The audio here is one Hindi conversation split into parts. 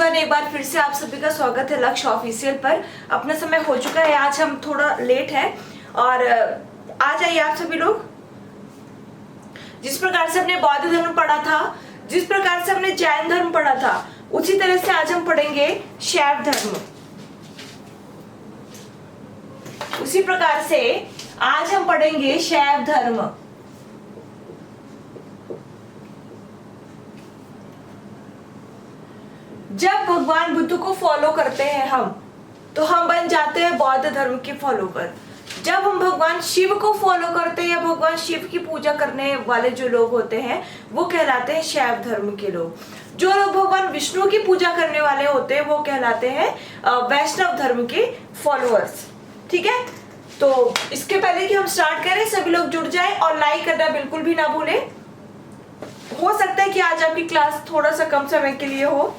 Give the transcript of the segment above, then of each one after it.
एवरीवन, एक बार फिर से आप सभी का स्वागत है लक्ष्य ऑफिशियल पर। अपना समय हो चुका है, आज हम थोड़ा लेट है और आ जाइए आप सभी लोग। जिस प्रकार से हमने बौद्ध धर्म पढ़ा था, जिस प्रकार से हमने जैन धर्म पढ़ा था, उसी तरह से आज हम पढ़ेंगे शैव धर्म। उसी प्रकार से आज हम पढ़ेंगे शैव धर्म। जब भगवान बुद्ध को फॉलो करते हैं हम, तो हम बन जाते हैं बौद्ध धर्म के फॉलोवर। जब हम भगवान शिव को फॉलो करते हैं या भगवान शिव की पूजा करने वाले जो लोग होते हैं वो कहलाते हैं शैव धर्म के लोग। जो लोग भगवान विष्णु की पूजा करने वाले होते हैं वो कहलाते हैं वैष्णव धर्म के फॉलोअर्स। ठीक है, तो इसके पहले कि हम स्टार्ट करें, सभी लोग जुड़ जाएं और लाइक करना बिल्कुल भी ना भूलें। हो सकता है कि आज आपकी क्लास थोड़ा सा कम समय के लिए हो।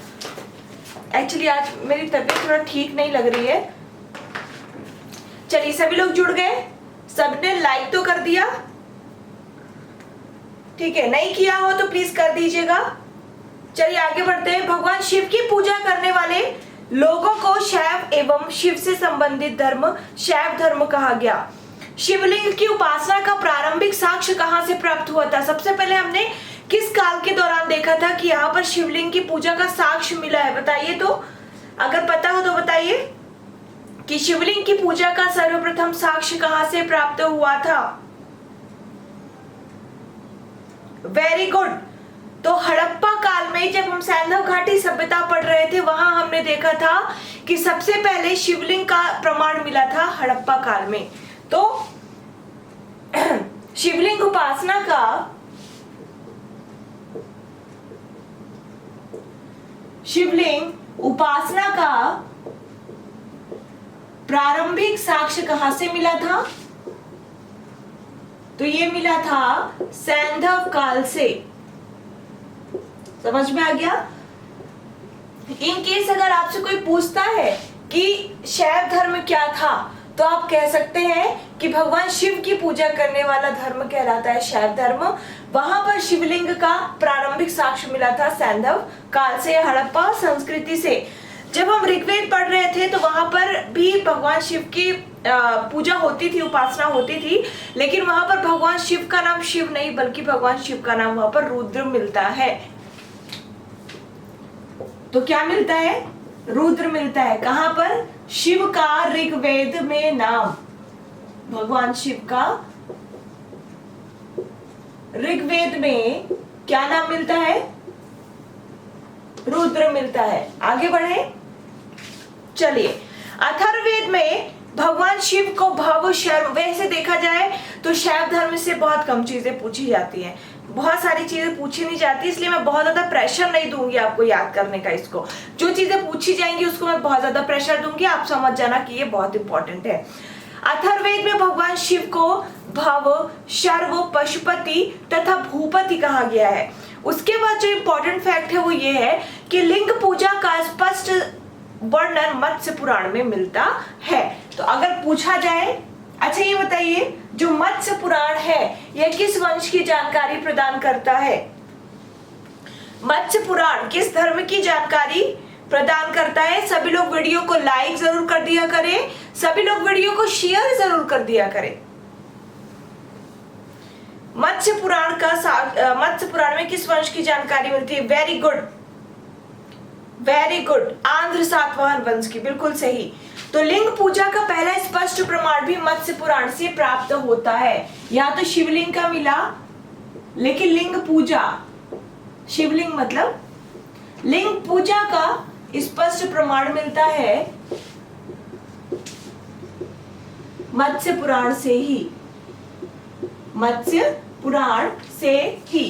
एक्चुअली आज मेरी तबीयत थोड़ा ठीक नहीं लग रही है। चलिए, सभी लोग जुड़ गए, सबने लाइक तो कर दिया? ठीक है, नहीं किया हो तो प्लीज कर दीजिएगा। चलिए आगे बढ़ते हैं। भगवान शिव की पूजा करने वाले लोगों को शैव एवं शिव से संबंधित धर्म शैव धर्म कहा गया। शिवलिंग की उपासना का प्रारंभिक साक्ष्य कहां से प्राप्त हुआ था? सबसे पहले हमने किस काल के दौरान देखा था कि यहाँ पर शिवलिंग की पूजा का साक्ष्य मिला है? बताइए तो, अगर पता हो तो बताइए कि शिवलिंग की पूजा का सर्वप्रथम साक्ष्य कहां से प्राप्त हुआ था? Very good. तो हड़प्पा काल में जब हम सैंधव घाटी सभ्यता पढ़ रहे थे, वहां हमने देखा था कि सबसे पहले शिवलिंग का प्रमाण मिला था हड़प्पा काल में। तो शिवलिंग उपासना का प्रारंभिक साक्ष्य कहां से मिला था? तो ये मिला था सैंधव काल से। समझ में आ गया? इन केस अगर आपसे कोई पूछता है कि शैव धर्म क्या था, तो आप कह सकते हैं कि भगवान शिव की पूजा करने वाला धर्म कहलाता है शैव धर्म। वहां पर शिवलिंग का प्रारंभिक साक्ष्य मिला था सैंधव काल से, हड़प्पा संस्कृति से। जब हम ऋग्वेद पढ़ रहे थे तो वहां पर भी भगवान शिव की पूजा होती थी, उपासना होती थी, लेकिन वहां पर भगवान शिव का नाम शिव नहीं बल्कि भगवान शिव का नाम वहां पर रुद्र मिलता है। तो क्या मिलता है? रुद्र मिलता है। कहां पर? शिव का ऋग्वेद में नाम, भगवान शिव का ऋग्वेद में क्या नाम मिलता है? रुद्र मिलता है। आगे बढ़े, चलिए। अथर्ववेद में भगवान शिव को भव शर्व, वैसे देखा जाए तो शैव धर्म से बहुत कम चीजें पूछी जाती हैं, बहुत सारी चीजें पूछी नहीं जाती, इसलिए मैं बहुत ज्यादा प्रेशर नहीं दूंगी आपको याद करने का। इसको जो चीजें पूछी जाएंगी उसको मैं बहुत ज्यादा प्रेशर दूंगी, आप समझ जाना कि ये बहुत इंपॉर्टेंट है। अथर्ववेद में भगवान शिव को भव, शर्व, पशुपति तथा भूपति कहा गया है। उसके बाद जो इंपॉर्टेंट फैक्ट है वो ये है कि लिंग पूजा का स्पष्ट वर्णन मत्स्य पुराण में मिलता है। तो अगर पूछा जाए, अच्छा ये बताइए, जो मत्स्य पुराण है यह किस वंश की जानकारी प्रदान करता है? मत्स्य पुराण किस धर्म की जानकारी प्रदान करता है? सभी लोग वीडियो को लाइक जरूर कर दिया करें, सभी लोग वीडियो को शेयर जरूर कर दिया करें। मत्स्य पुराण में किस वंश की जानकारी मिलती है? Very good, very good, Andhra Satavahana वंश की, बिल्कुल सही। तो लिंग पूजा का पहला स्पष्ट प्रमाण भी मत्स्य पुराण से प्राप्त होता है। यहाँ तो शिवलिंग का मिला, लेकिन लिंग पूजा, शिवलिंग मतलब लिंग पूजा का स्पष्ट प्रमाण मिलता है मत्स्य पुराण से ही, मत्स्य पुराण से ही।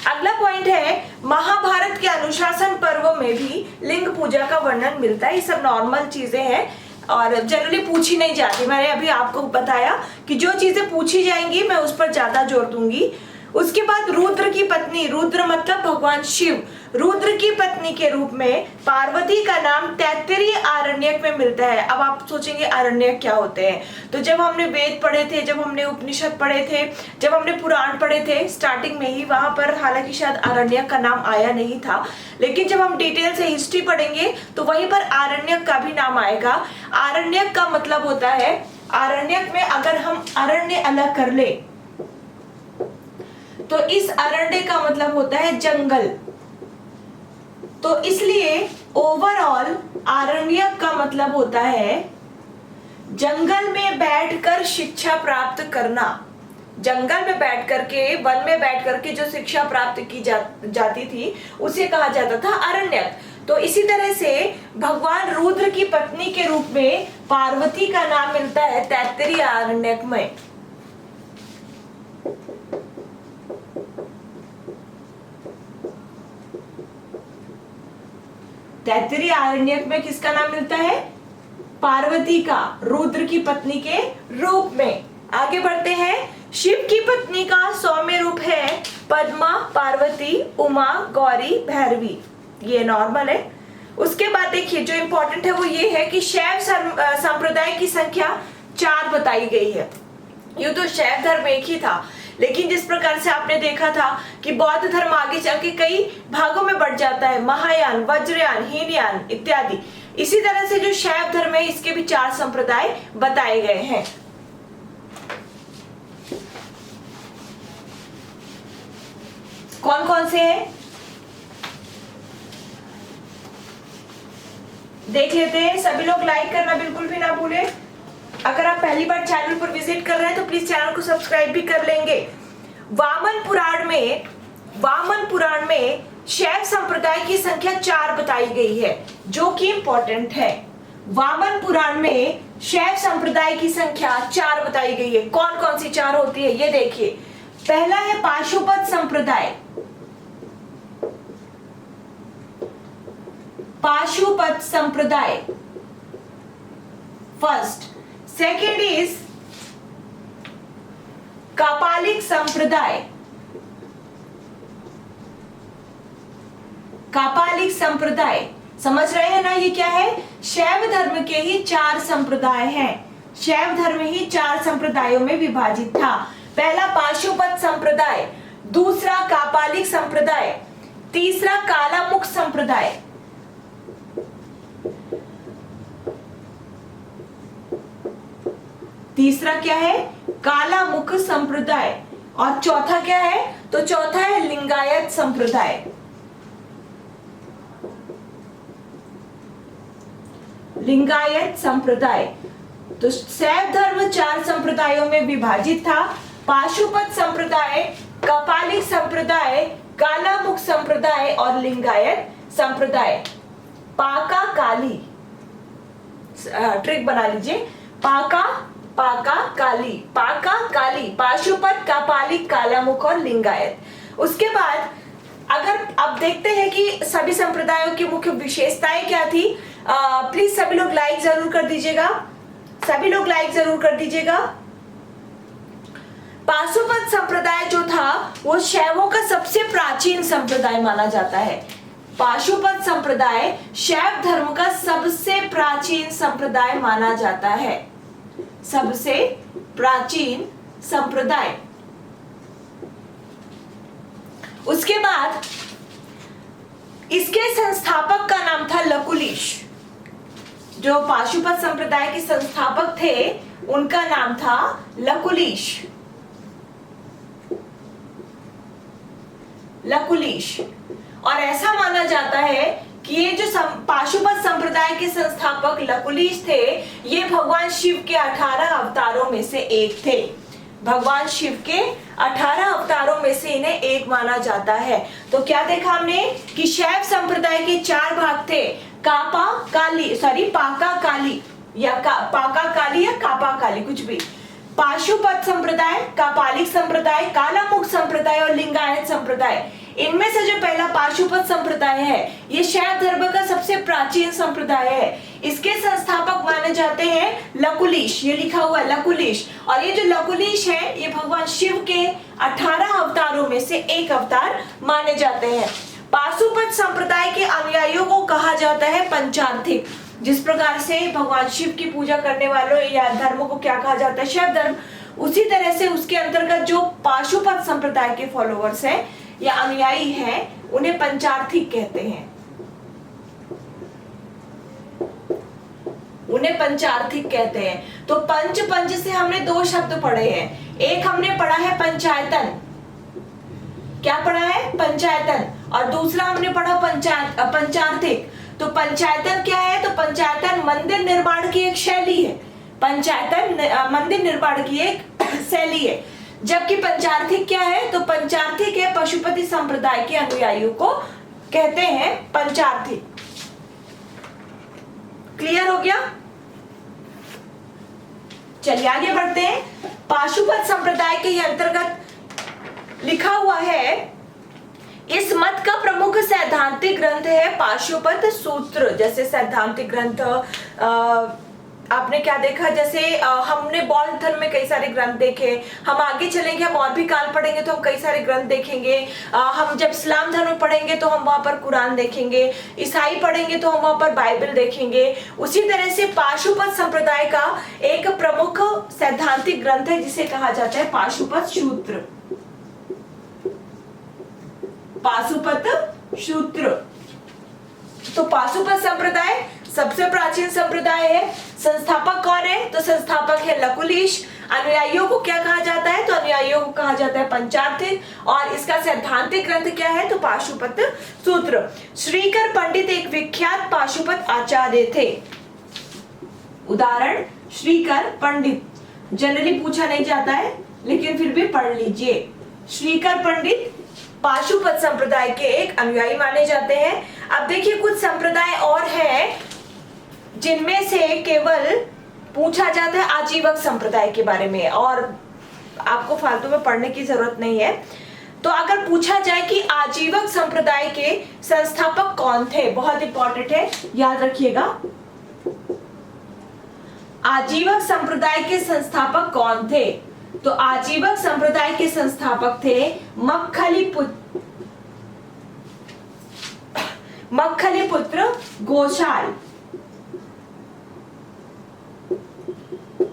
अगला पॉइंट है, महाभारत के अनुशासन पर्व में भी लिंग पूजा का वर्णन मिलता है। ये सब नॉर्मल चीजें हैं और जनरली पूछी नहीं जाती। मैंने अभी आपको बताया कि जो चीजें पूछी जाएंगी मैं उस पर ज्यादा जोर दूंगी। उसके बाद रुद्र की पत्नी, रुद्र मतलब भगवान शिव, रुद्र की पत्नी के रूप में पार्वती का नाम तैत्तिरीय आरण्यक में मिलता है। अब आप सोचेंगे आरण्यक क्या होते हैं, तो जब हमने वेद पढ़े थे, जब हमने उपनिषद पढ़े थे, जब हमने पुराण पढ़े थे स्टार्टिंग में ही, वहां पर हालांकि शायद आरण्यक का नाम आया नहीं था, लेकिन जब हम डिटेल से हिस्ट्री पढ़ेंगे तो वहीं पर आरण्यक का भी नाम आएगा। आरण्यक का मतलब होता है, आरण्यक में अगर हम अरण्य अलग कर ले तो इस अरण्य का मतलब होता है जंगल, तो इसलिए ओवरऑल आरण्यक का मतलब होता है जंगल में बैठकर शिक्षा प्राप्त करना। जंगल में बैठ करके, वन में बैठ करके जो शिक्षा प्राप्त की जाती थी उसे कहा जाता था अरण्यक। तो इसी तरह से भगवान रुद्र की पत्नी के रूप में पार्वती का नाम मिलता है तैत्तिरीय आरण्यक में। तैत्तिरीय आरण्यक में किसका नाम मिलता है? पार्वती का, रुद्र की पत्नी के रूप में। आगे बढ़ते हैं। शिव की पत्नी का सौम्य रूप है पद्मा, पार्वती, उमा, गौरी, भैरवी। ये नॉर्मल है। उसके बाद देखिए जो इंपॉर्टेंट है वो ये है कि शैव संप्रदाय की संख्या 4 बताई गई है। ये तो शैव धर्म एक ही था, लेकिन जिस प्रकार से आपने देखा था कि बौद्ध धर्म आगे चल के कई भागों में बढ़ जाता है, महायान, वज्रयान, हीनयान इत्यादि, इसी तरह से जो शैव धर्म है इसके भी 4 संप्रदाय बताए गए हैं। कौन कौन से हैं देख लेते हैं। सभी लोग लाइक करना बिल्कुल भी ना भूलें। अगर आप पहली बार चैनल पर विजिट कर रहे हैं तो प्लीज चैनल को सब्सक्राइब भी कर लेंगे। वामन पुराण में शैव संप्रदाय की संख्या 4 बताई गई है, जो कि इंपॉर्टेंट है। वामन पुराण में शैव संप्रदाय की संख्या 4 बताई गई है। कौन कौन सी 4 होती है ये देखिए। पहला है पाशुपत संप्रदाय, पाशुपत संप्रदाय फर्स्ट। सेकेंड इज कापालिक संप्रदाय, कापालिक संप्रदाय। समझ रहे हैं ना ये क्या है? शैव धर्म के ही 4 संप्रदाय हैं। शैव धर्म ही 4 संप्रदायों में विभाजित था। पहला पाशुपत संप्रदाय, दूसरा कापालिक संप्रदाय, तीसरा कालामुख संप्रदाय, तीसरा क्या है? कालामुख संप्रदाय, और चौथा क्या है? तो चौथा है लिंगायत संप्रदाय। लिंगायत संप्रदाय। तो शैव धर्म 4 संप्रदायों में विभाजित था। पाशुपत संप्रदाय, कपालिक संप्रदाय, कालामुख संप्रदाय और लिंगायत संप्रदाय। पाका काली, ट्रिक बना लीजिए। पाका काली, पाका काली, पाशुपत, कापालिक, कालामुख और लिंगायत। उसके बाद अगर अब देखते हैं कि सभी संप्रदायों की मुख्य विशेषताएं क्या थी। प्लीज सभी लोग लाइक जरूर कर दीजिएगा, सभी लोग लाइक जरूर कर दीजिएगा। पाशुपत संप्रदाय जो था वो शैवों का सबसे प्राचीन संप्रदाय माना जाता है। पाशुपत संप्रदाय शैव धर्म का सबसे प्राचीन संप्रदाय माना जाता है, सबसे प्राचीन संप्रदाय। उसके बाद इसके संस्थापक का नाम था लकुलिश। जो पाशुपत संप्रदाय के संस्थापक थे उनका नाम था लकुलिश। लकुलिश। और ऐसा माना जाता है कि ये जो पाशुपत संप्रदाय के संस्थापक लकुलिश थे, ये भगवान शिव के 18 अवतारों में से एक थे। भगवान शिव के 18 अवतारों में से इन्हें एक माना जाता है। तो क्या देखा हमने कि शैव संप्रदाय के 4 भाग थे। पाका काली या पाका काली या कापा काली, कुछ भी। पाशुपत संप्रदाय, कापालिक संप्रदाय, कालामुख संप्रदाय और लिंगायत संप्रदाय। इनमें से जो पहला पाशुपत संप्रदाय है ये शैव धर्म का सबसे प्राचीन संप्रदाय है। इसके संस्थापक माने जाते हैं लकुलिश, ये लिखा हुआ है लकुलिश। और ये जो लकुलिश है ये भगवान शिव के 18 अवतारों में से एक अवतार माने जाते हैं। पाशुपत संप्रदाय के अनुयायियों को कहा जाता है पंचार्थिक। जिस प्रकार से भगवान शिव की पूजा करने वालों या धर्मों को क्या कहा जाता है, शैव धर्म, उसी तरह से उसके अंतर्गत जो पाशुपत संप्रदाय के फॉलोअर्स हैं या अनुयायी हैं उन्हें पंचार्थिक कहते हैं। उन्हें पंचार्थिक कहते हैं। तो पंच से हमने दो शब्द पढ़े हैं। एक हमने पढ़ा है पंचायतन, क्या पढ़ा है, पंचायतन, और दूसरा हमने पढ़ा पंचार्थिक। तो पंचायतन क्या है, तो पंचायतन मंदिर निर्माण की एक शैली है। पंचायतन मंदिर निर्माण की एक शैली है, जबकि पंचार्थिक क्या है, तो पंचार्थिक है पशुपति संप्रदाय के अनुयायियों को कहते हैं पंचार्थिक। क्लियर हो गया? चलिए आगे बढ़ते हैं। पाशुपत संप्रदाय के अंतर्गत लिखा हुआ है, इस मत का प्रमुख सैद्धांतिक ग्रंथ है पाशुपत सूत्र। जैसे सैद्धांतिक ग्रंथ आपने क्या देखा, जैसे हमने बौद्ध धर्म में कई सारे ग्रंथ देखे, हम आगे चलेंगे, हम और भी काल पढ़ेंगे तो हम कई सारे ग्रंथ देखेंगे। हम जब इस्लाम धर्म पढ़ेंगे तो हम वहां पर कुरान देखेंगे, ईसाई पढ़ेंगे तो हम वहां पर बाइबल देखेंगे। उसी तरह से पाशुपत संप्रदाय का एक प्रमुख सैद्धांतिक ग्रंथ है जिसे कहा जाता है पाशुपत सूत्र। पाशुपत सूत्र। तो पाशुपत संप्रदाय सबसे प्राचीन संप्रदाय है। संस्थापक कौन है, तो संस्थापक है लकुलिश। अनुयायियों को क्या कहा जाता है, तो अनुयायियों को कहा जाता है पंचार्थिक। और इसका सैद्धांतिक ग्रंथ क्या है, तो पाशुपत सूत्र। श्रीकर पंडित एक विख्यात पाशुपत आचार्य थे। उदाहरण श्रीकर पंडित, जनरली पूछा नहीं जाता है लेकिन फिर भी पढ़ लीजिए। श्रीकर पंडित पाशुपत संप्रदाय के एक अनुयायी माने जाते हैं। अब देखिए कुछ संप्रदाय और हैं जिनमें से केवल पूछा जाता है आजीवक संप्रदाय के बारे में, और आपको फालतू में पढ़ने की जरूरत नहीं है। तो अगर पूछा जाए कि आजीवक संप्रदाय के संस्थापक कौन थे, बहुत इंपॉर्टेंट है, याद रखिएगा। आजीवक संप्रदाय के संस्थापक कौन थे, तो आजीवक संप्रदाय के संस्थापक थे मक्खलीपुत्र गोशाल।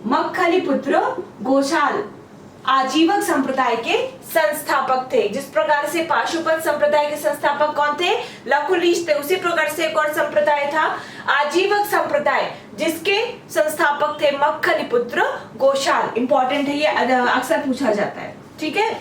मक्खलीपुत्र गोशाल आजीवक संप्रदाय के संस्थापक थे। जिस प्रकार से पाशुपत संप्रदाय के संस्थापक कौन थे, लकुलिश थे, उसी प्रकार से एक और संप्रदाय था आजीवक संप्रदाय जिसके संस्थापक थे मक्खलीपुत्र गोशाल। इंपॉर्टेंट है, ये अक्सर पूछा जाता है। ठीक है,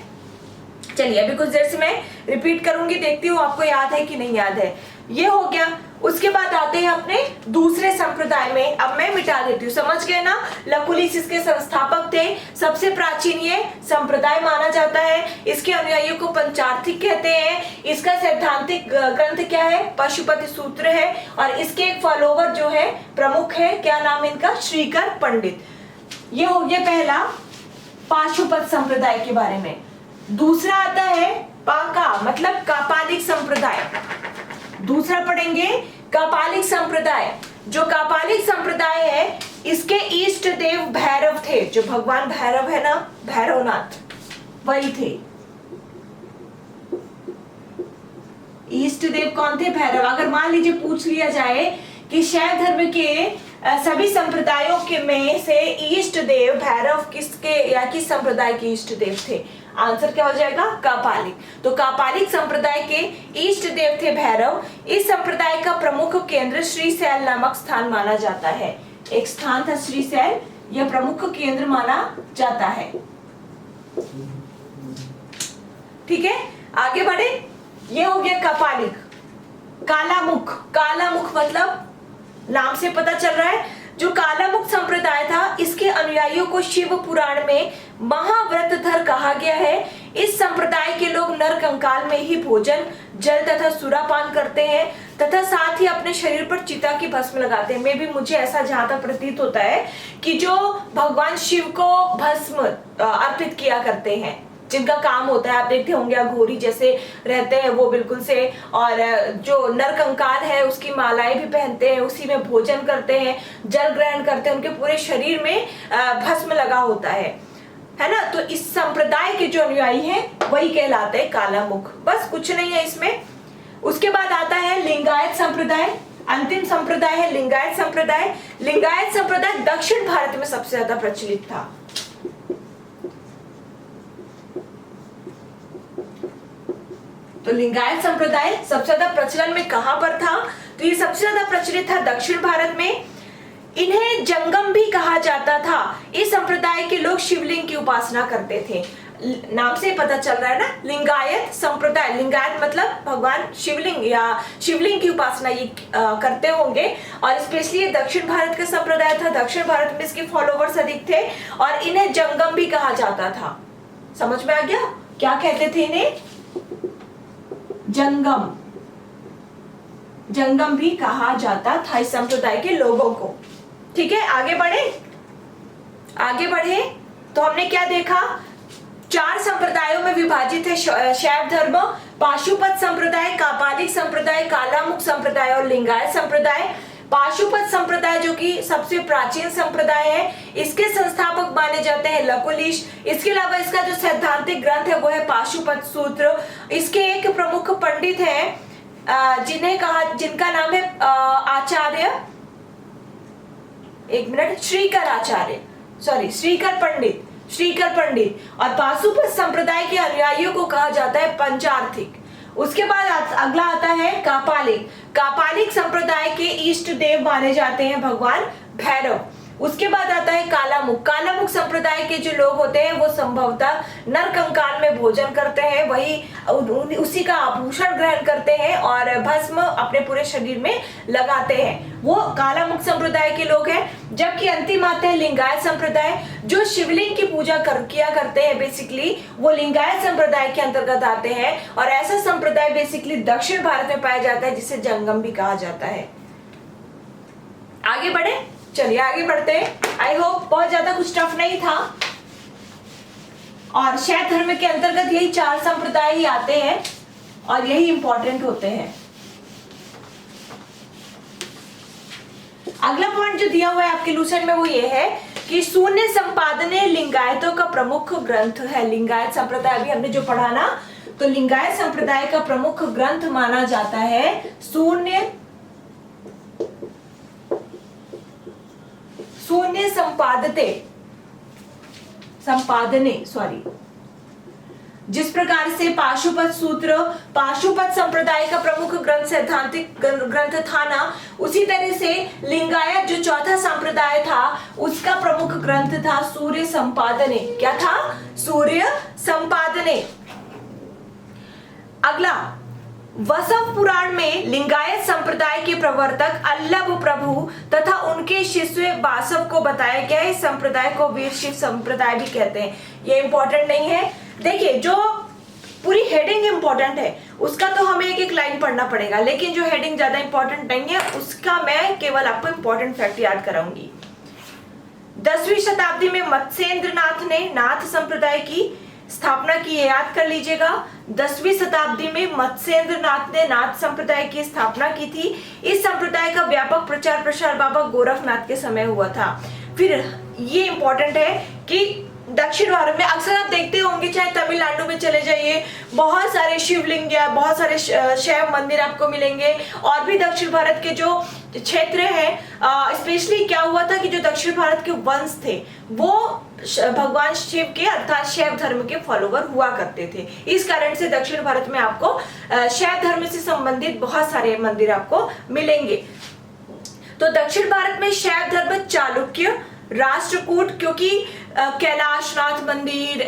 चलिए अभी कुछ देर से मैं रिपीट करूंगी, देखती हूँ आपको याद है कि नहीं याद है। ये हो गया। उसके बाद आते हैं अपने दूसरे संप्रदाय में। अब मैं मिटा देती हूँ, समझ गए ना। लकुलिश इसके संस्थापक थे, सबसे प्राचीन ये संप्रदाय माना जाता है। इसके अनुयायियों को पंचार्थिक कहते हैं। इसका सैद्धांतिक ग्रंथ क्या है, पशुपति सूत्र है। और इसके एक फॉलोवर जो है प्रमुख है, क्या नाम है इनका, श्रीकर पंडित। ये हो गया पहला पाशुपत संप्रदाय के बारे में। दूसरा आता है पाका, मतलब कापालिक संप्रदाय। दूसरा पढ़ेंगे कापालिक संप्रदाय। जो कापालिक संप्रदाय है इसके इष्ट देव भैरव थे। जो भगवान भैरव है ना, भैरवनाथ, वही थे। इष्ट देव कौन थे, भैरव। अगर मान लीजिए पूछ लिया जाए कि शैव धर्म के सभी संप्रदायों के में से इष्ट देव भैरव किसके या किस संप्रदाय के इष्ट देव थे, आंसर क्या हो जाएगा, कापालिक। तो कापालिक संप्रदाय के इष्ट देव थे भैरव। इस संप्रदाय का प्रमुख केंद्र श्रीशैल नामक स्थान माना जाता है। एक स्थान था श्रीशैल, यह प्रमुख केंद्र माना जाता है। ठीक है, आगे बढ़े। ये हो गया कापालिक। कालामुख, कालामुख मतलब नाम से पता चल रहा है, जो कालामुख संप्रदाय था इसके अनुयायियों को शिव पुराण में महाव्रतधर कहा गया है। इस संप्रदाय के लोग नर कंकाल में ही भोजन, जल तथा सुरापान करते हैं तथा साथ ही अपने शरीर पर चिता की भस्म लगाते हैं। मैं भी, मुझे ऐसा जहां तक प्रतीत होता है कि जो भगवान शिव को भस्म अर्पित किया करते हैं, जिनका काम होता है, आप देखते होंगे अघोरी जैसे रहते हैं वो बिल्कुल से, और जो नरकंकाल है उसकी मालाएं भी पहनते हैं, उसी में भोजन करते हैं, जल ग्रहण करते हैं, उनके पूरे शरीर में भस्म लगा होता है ना। तो इस संप्रदाय के जो अनुयायी हैं वही कहलाते हैं कालामुख। बस कुछ नहीं है इसमें। उसके बाद आता है लिंगायत संप्रदाय। अंतिम संप्रदाय है लिंगायत संप्रदाय। लिंगायत संप्रदाय दक्षिण भारत में सबसे ज्यादा प्रचलित था। तो लिंगायत संप्रदाय सबसे ज्यादा प्रचलन में कहां पर था? तो ये सबसे ज्यादा प्रचलित था दक्षिण भारत में। इन्हें जंगम भी कहा जाता था। इस संप्रदाय के लोग शिवलिंग की उपासना करते थे। नाम से पता चल रहा है ना, लिंगायत संप्रदाय। लिंगायत मतलब भगवान शिवलिंग या शिवलिंग की उपासना ये करते होंगे, और स्पेशली ये दक्षिण भारत का संप्रदाय था। दक्षिण भारत में इसके फॉलोवर्स अधिक थे, और इन्हें जंगम भी कहा जाता था। समझ में आ गया क्या कहते थे इन्हें? जंगम। जंगम भी कहा जाता था इस संप्रदाय के लोगों को। ठीक है, आगे बढ़े तो हमने क्या देखा? 4 संप्रदायों में विभाजित है शैव धर्म। पाशुपत संप्रदाय, कापालिक संप्रदाय, कालामुख संप्रदाय और लिंगायत संप्रदाय। पाशुपत संप्रदाय जो कि सबसे प्राचीन संप्रदाय है, इसके संस्थापक माने जाते हैं लकुलिश। इसके अलावा इसका जो सैद्धांतिक ग्रंथ है वो है पाशुपत सूत्र। इसके एक प्रमुख पंडित हैं जिनका नाम है आचार्य, श्रीकर पंडित। और पाशुपत संप्रदाय के अनुयायियों को कहा जाता है पंचार्थिक। उसके बाद अगला आता है कापालिक। कापालिक संप्रदाय के इष्ट देव माने जाते हैं भगवान भैरव। उसके बाद आता है कालामुख। कालामुख संप्रदाय के जो लोग होते हैं वो संभवतः नरकंकाल में भोजन करते हैं, वही उसी का आभूषण ग्रहण करते हैं और भस्म अपने पूरे शरीर में लगाते हैं। वो कालामुख संप्रदाय के लोग हैं। जबकि अंतिम आते हैं लिंगायत संप्रदाय, जो शिवलिंग की पूजा किया करते हैं। बेसिकली वो लिंगायत संप्रदाय के अंतर्गत आते हैं, और ऐसा संप्रदाय बेसिकली दक्षिण भारत में पाया जाता है, जिसे जंगम भी कहा जाता है। आगे बढ़े, चलिए आगे बढ़ते हैं। आई होप बहुत ज्यादा कुछ टफ नहीं था। और शैव धर्म के अंतर्गत यही 4 संप्रदाय ही आते हैं और यही इंपॉर्टेंट होते हैं। अगला पॉइंट जो दिया हुआ है आपके लूसेंट में वो ये है कि शून्य संपादने लिंगायतों का प्रमुख ग्रंथ है। लिंगायत संप्रदाय अभी हमने जो पढ़ा ना, तो लिंगायत संप्रदाय का प्रमुख ग्रंथ माना जाता है शून्य जिस प्रकार से पाशुपत सूत्र पाशुपत संप्रदाय का प्रमुख ग्रंथ सैद्धांतिक ग्रंथ था ना, उसी तरह से लिंगायत जो चौथा संप्रदाय था उसका प्रमुख ग्रंथ था सूर्य संपादने। क्या था? सूर्य संपादने। अगला, वसव पुराण में लिंगायत संप्रदाय के प्रवर्तक अल्लभ प्रभु तथा उनके शिष्य बासव को बताया गया है। इस संप्रदाय को वीर शिव संप्रदाय भी कहते हैं। ये इंपॉर्टेंट नहीं है। देखिए, जो पूरी हेडिंग इंपॉर्टेंट है उसका तो हमें एक एक लाइन पढ़ना पड़ेगा, लेकिन जो हेडिंग ज्यादा इंपॉर्टेंट नहीं है उसका मैं केवल आपको इंपॉर्टेंट फैक्ट याद कराऊंगी। 10वीं शताब्दी में मत्स्येंद्रनाथ ने नाथ संप्रदाय की स्थापना की, याद कर लीजिएगा। 10वीं शताब्दी में मत्स्येंद्रनाथ ने नाथ संप्रदाय की स्थापना की थी। इस संप्रदाय का व्यापक प्रचार प्रसार बाबा गोरखनाथ के समय हुआ था। फिर ये इंपॉर्टेंट है कि दक्षिण भारत में अक्सर आप देखते होंगे, चाहे तमिलनाडु में चले जाइए, बहुत सारे शिवलिंग या बहुत सारे शैव मंदिर आपको मिलेंगे। और भी दक्षिण भारत के जो क्षेत्र हैं, स्पेशली क्या हुआ था कि जो दक्षिण भारत के वंश थे वो भगवान शिव के अर्थात शैव धर्म के फॉलोवर हुआ करते थे। इस कारण से दक्षिण भारत में आपको शैव धर्म से संबंधित बहुत सारे मंदिर आपको मिलेंगे। तो दक्षिण भारत में शैव धर्म, चालुक्य, राष्ट्रकूट, क्योंकि कैलाशनाथ मंदिर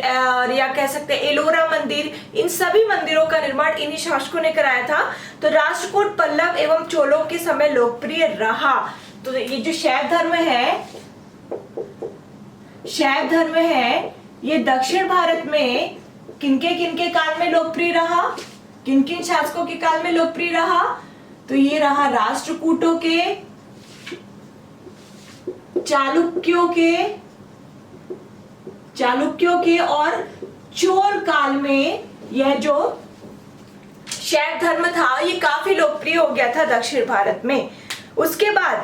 या कह सकते हैं एलोरा मंदिर, इन सभी मंदिरों का निर्माण इन्हीं शासकों ने कराया था। तो राष्ट्रकूट, पल्लव एवं चोलों के समय लोकप्रिय रहा। तो ये जो शैव धर्म है ये दक्षिण भारत में किनके काल में लोकप्रिय रहा, किन किन शासकों के काल में लोकप्रिय रहा? तो ये रहा राष्ट्रकूटों के, चालुक्यों के और चोल काल में यह जो शैव धर्म था ये काफी लोकप्रिय हो गया था दक्षिण भारत में। उसके बाद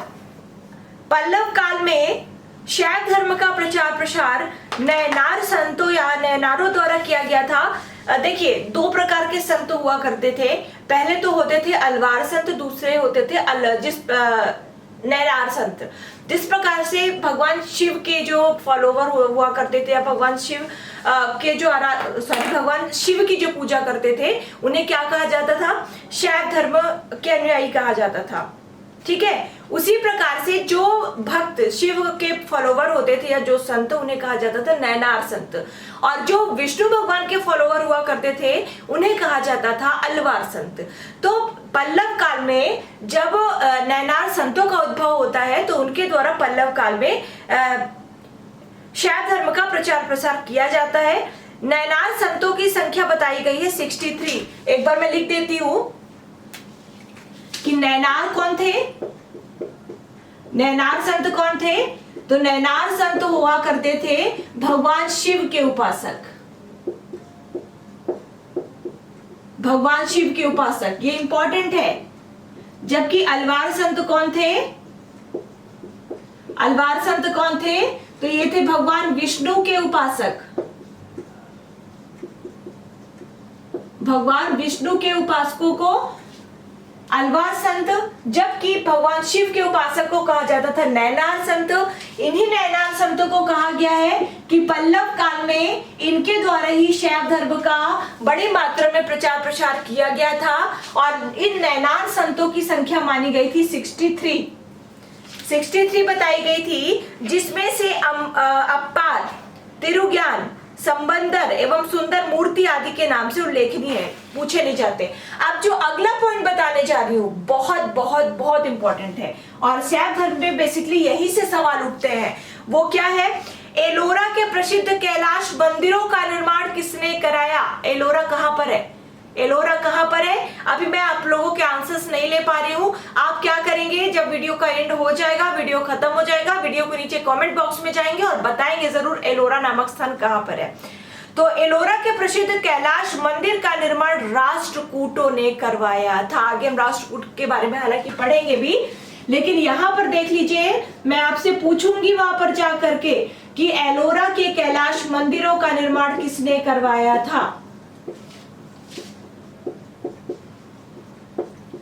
पल्लव काल में शैव धर्म का प्रचार प्रसार नयनार संतों या नयनारों द्वारा किया गया था। देखिए, दो प्रकार के संत हुआ करते थे। पहले तो होते थे अलवार संत, दूसरे होते थे नयनार संत। जिस प्रकार से भगवान शिव के जो फॉलोवर हुआ करते थे या भगवान शिव के जो भगवान शिव की जो पूजा करते थे उन्हें क्या कहा जाता था? शैव धर्म के अनुयायी कहा जाता था। ठीक है, उसी प्रकार से जो भक्त शिव के फॉलोवर होते थे या जो संत उन्हें कहा जाता था नयनार संत, और जो विष्णु भगवान के फॉलोवर हुआ करते थे उन्हें कहा जाता था अलवार संत। तो पल्लव काल में जब नयनार संतों का उद्भव होता है तो उनके द्वारा पल्लव काल में शैव धर्म का प्रचार प्रसार किया जाता है। नयनार संतों की संख्या बताई गई है 63। एक बार मैं लिख देती हूं कि नयनार कौन थे? नयनार संत कौन थे? तो नयनार संत हुआ करते थे भगवान शिव के उपासक। भगवान शिव के उपासक, ये इंपॉर्टेंट है। जबकि अलवार संत कौन थे? अलवार संत कौन थे? तो ये थे भगवान विष्णु के उपासक। भगवान विष्णु के उपासकों को अलवार संत, जबकि भगवान शिव के उपासक को कहा जाता था नयनार संत। इन्हीं नयनार संतों को कहा गया है कि पल्लव काल में इनके द्वारा ही शैव धर्म का बड़ी मात्रा में प्रचार प्रसार किया गया था, और इन नयनार संतों की संख्या मानी गई थी 63 बताई गई थी, जिसमें से अप्पार, तिरुज्ञान, संबंदर एवं सुंदर मूर्ति आदि के नाम से उल्लेखनीय है, पूछे नहीं जाते। अब जो अगला पॉइंट बताने जा रही हूँ बहुत बहुत बहुत इंपॉर्टेंट है, और शैव धर्म में बेसिकली यही से सवाल उठते हैं। वो क्या है? एलोरा के प्रसिद्ध कैलाश मंदिरों का निर्माण किसने कराया? एलोरा कहाँ पर है? एलोरा कहाँ पर है? अभी मैं आप लोगों के आंसर्स नहीं ले पा रही हूँ। आप क्या करेंगे, जब वीडियो का एंड हो जाएगा, वीडियो खत्म हो जाएगा, वीडियो के नीचे कमेंट बॉक्स में जाएंगे और बताएंगे जरूर एलोरा नामक स्थान कहाँ पर है। तो एलोरा के प्रसिद्ध कैलाश मंदिर का निर्माण राष्ट्रकूटों ने करवाया था। आगे हम राष्ट्रकूट के बारे में हालांकि पढ़ेंगे भी, लेकिन यहाँ पर देख लीजिए, मैं आपसे पूछूंगी वहां पर जा करके कि एलोरा के कैलाश मंदिरों का निर्माण किसने करवाया था?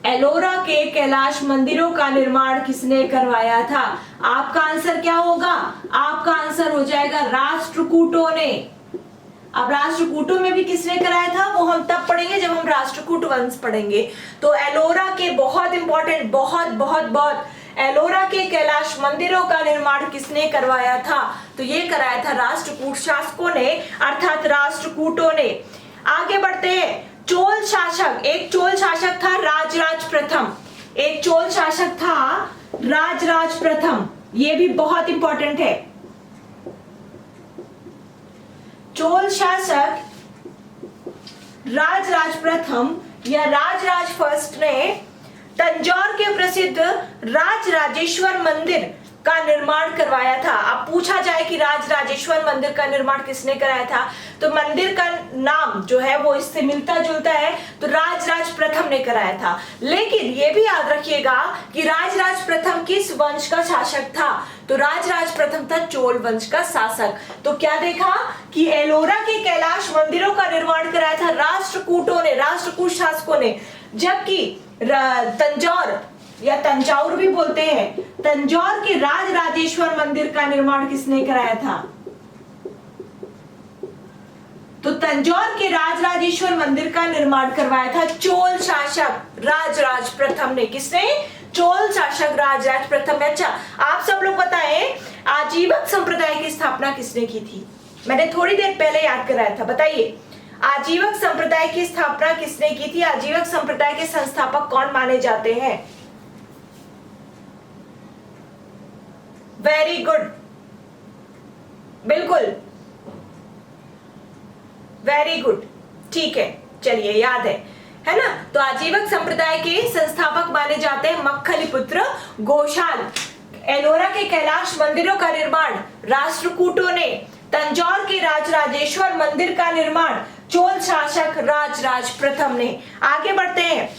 एलोरा के कैलाश मंदिरों का निर्माण किसने करवाया था? आपका आंसर क्या होगा? आपका आंसर हो जाएगा राष्ट्रकूटों ने। अब राष्ट्रकूटों में भी किसने कराया था वो हम तब पढ़ेंगे जब हम राष्ट्रकूट वंश पढ़ेंगे। तो एलोरा के बहुत इंपॉर्टेंट, बहुत बहुत बहुत, एलोरा के कैलाश मंदिरों का निर्माण किसने करवाया था? तो ये कराया था राष्ट्रकूट शासकों ने, अर्थात राष्ट्रकूटों ने। आगे बढ़ते हैं। चोल शासक, एक चोल शासक था राजराज प्रथम। एक चोल शासक था राजराज प्रथम, ये भी बहुत इंपॉर्टेंट है। चोल शासक राजराज प्रथम या राजराज फर्स्ट ने तंजौर के प्रसिद्ध राजराजेश्वर मंदिर का निर्माण करवाया था। अब पूछा जाए कि राजराजेश्वर मंदिर का निर्माण किसने कराया था, तो मंदिर का नाम जो है वो इससे मिलता जुलता है, तो राजराज प्रथम ने कराया था। लेकिन ये भी याद रखिएगा कि राजराज प्रथम किस वंश का शासक था? तो राजराज प्रथम था चोल वंश का शासक। तो क्या देखा कि एलोरा के कैलाश मंदिरों का निर्माण कराया था राष्ट्रकूटों ने, राष्ट्रकूट शासकों ने, जबकि तंजौर या तंजाउर भी बोलते हैं, तंजौर के राजराजेश्वर मंदिर का निर्माण किसने कराया था? तो तंजौर के राजराजेश्वर मंदिर का निर्माण करवाया था चोल शासक राजराज प्रथम ने। किसने? चोल शासक राजराज प्रथम। अच्छा, आप सब लोग बताएं, आजीवक संप्रदाय की स्थापना किसने की थी? मैंने थोड़ी देर पहले याद कराया था, बताइए आजीवक संप्रदाय की स्थापना किसने की थी? आजीवक संप्रदाय के संस्थापक कौन माने जाते हैं? वेरी गुड, बिल्कुल, वेरी गुड, ठीक है, चलिए याद है ना। तो आजीवक संप्रदाय के संस्थापक माने जाते हैं मक्खलीपुत्र घोषाल। एलोरा के कैलाश मंदिरों का निर्माण राष्ट्रकूटों ने तंजौर के राजराजेश्वर मंदिर का निर्माण चोल शासक राजराज प्रथम ने। आगे बढ़ते हैं।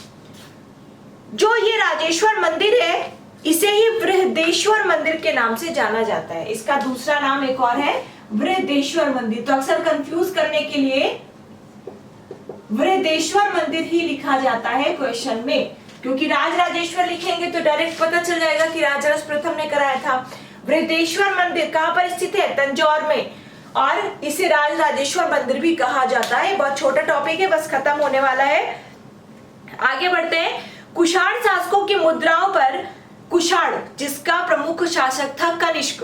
जो ये राजेश्वर मंदिर है इसे ही बृहदेश्वर मंदिर के नाम से जाना जाता है। इसका दूसरा नाम एक और है बृहदेश्वर मंदिर। तो अक्सर कंफ्यूज करने के लिए बृहदेश्वर मंदिर ही लिखा जाता है क्वेश्चन में, क्योंकि राजराजेश्वर लिखेंगे तो डायरेक्ट पता चल जाएगा कि राजराज प्रथम ने कराया था। बृहदेश्वर मंदिर कहां पर स्थित है? तंजौर में, और इसे राजराजेश्वर मंदिर भी कहा जाता है। बहुत छोटा टॉपिक है, बस खत्म होने वाला है। आगे बढ़ते हैं। कुषाण शासकों की मुद्राओं पर, कुषाण जिसका प्रमुख शासक था कनिष्क,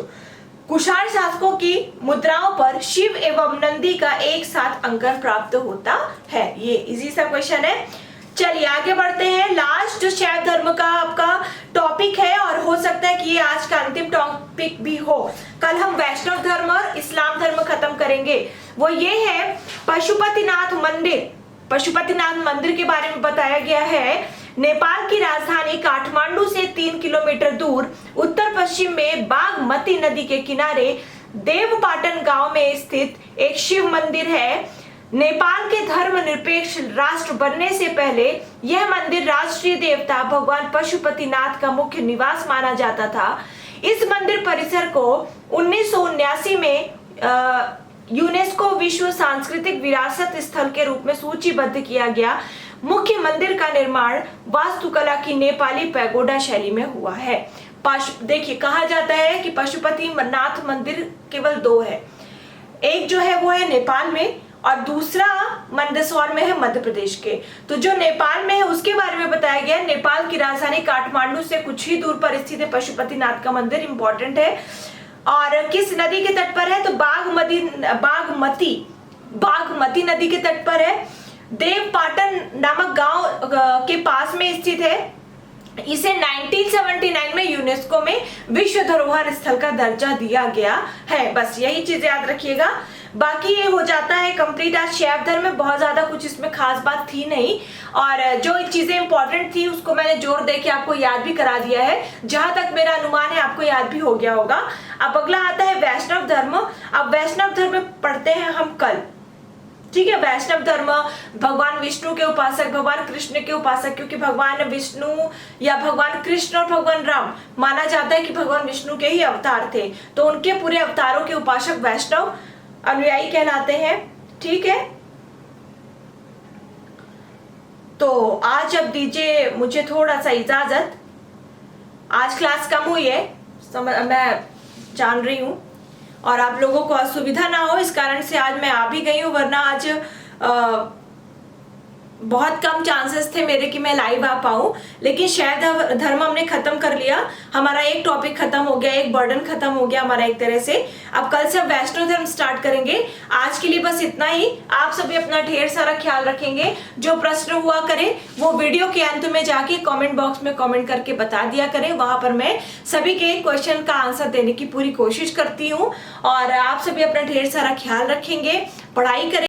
कुषाण शासकों की मुद्राओं पर शिव एवं नंदी का एक साथ अंकन प्राप्त होता है। ये इजी सा क्वेश्चन है। चलिए आगे बढ़ते हैं। लास्ट शैव धर्म का आपका टॉपिक है और हो सकता है कि ये आज का अंतिम टॉपिक भी हो। कल हम वैष्णव धर्म और इस्लाम धर्म खत्म करेंगे। वो ये है पशुपतिनाथ मंदिर। पशुपतिनाथ मंदिर के बारे में बताया गया है। नेपाल की राजधानी काठमांडू से 3 किलोमीटर दूर उत्तर पश्चिम में बागमती नदी के किनारे देवपाटन गांव में स्थित एक शिव मंदिर है। नेपाल के धर्मनिरपेक्ष राष्ट्र बनने से पहले यह मंदिर राष्ट्रीय देवता भगवान पशुपतिनाथ का मुख्य निवास माना जाता था। इस मंदिर परिसर को 1979 में यूनेस्को विश्व सांस्कृतिक विरासत स्थल के रूप में सूचीबद्ध किया गया। मुख्य मंदिर का निर्माण वास्तुकला की नेपाली पैगोडा शैली में हुआ है। देखिए कहा जाता है कि पशुपतिनाथ मंदिर केवल 2 है। एक जो है वो है नेपाल में और दूसरा मंदसौर में है मध्य प्रदेश के। तो जो नेपाल में है उसके बारे में बताया गया। नेपाल की राजधानी काठमांडू से कुछ ही दूर पर स्थित है पशुपतिनाथ का मंदिर, इंपॉर्टेंट है। और किस नदी के तट पर है? तो बागमती नदी के तट पर है। देवपाटन नामक गांव के पास में स्थित है। इसे 1979 में यूनेस्को में विश्व धरोहर स्थल का दर्जा दिया गया है। बस यही चीज याद रखिएगा। बाकी ये हो जाता है कंप्लीट आज शैव धर्म में। बहुत ज्यादा कुछ इसमें खास बात थी नहीं, और जो चीजें इंपॉर्टेंट थी उसको मैंने जोर दे के आपको याद भी करा दिया है। जहां तक मेरा अनुमान है आपको याद भी हो गया होगा। अब अगला आता है वैष्णव धर्म। अब वैष्णव धर्म पढ़ते हैं हम कल, ठीक है। वैष्णव धर्म भगवान विष्णु के उपासक, भगवान कृष्ण के उपासक, क्योंकि भगवान विष्णु या भगवान कृष्ण और भगवान राम माना जाता है कि भगवान विष्णु के ही अवतार थे, तो उनके पूरे अवतारों के उपासक वैष्णव अनुयायी कहलाते हैं, ठीक है। तो आज अब दीजिए मुझे थोड़ा सा इजाजत। आज क्लास कम हुई है, मैं जान रही हूं, और आप लोगों को असुविधा ना हो इस कारण से आज मैं आ भी गई हूँ, वरना आज बहुत कम चांसेस थे मेरे कि मैं लाइव आ पाऊं। लेकिन शैव धर्म हमने खत्म कर लिया। हमारा एक टॉपिक खत्म हो गया, एक बर्डन खत्म हो गया हमारा एक तरह से। अब कल से वैष्णव धर्म स्टार्ट करेंगे। आज के लिए बस इतना ही। आप सभी अपना ढेर सारा ख्याल रखेंगे। जो प्रश्न हुआ करे वो वीडियो के अंत में जाके कमेंट बॉक्स में कमेंट करके बता दिया करें। वहां पर मैं सभी के क्वेश्चन का आंसर देने की पूरी कोशिश करती हूँ। और आप सभी अपना ढेर सारा ख्याल रखेंगे, पढ़ाई करें।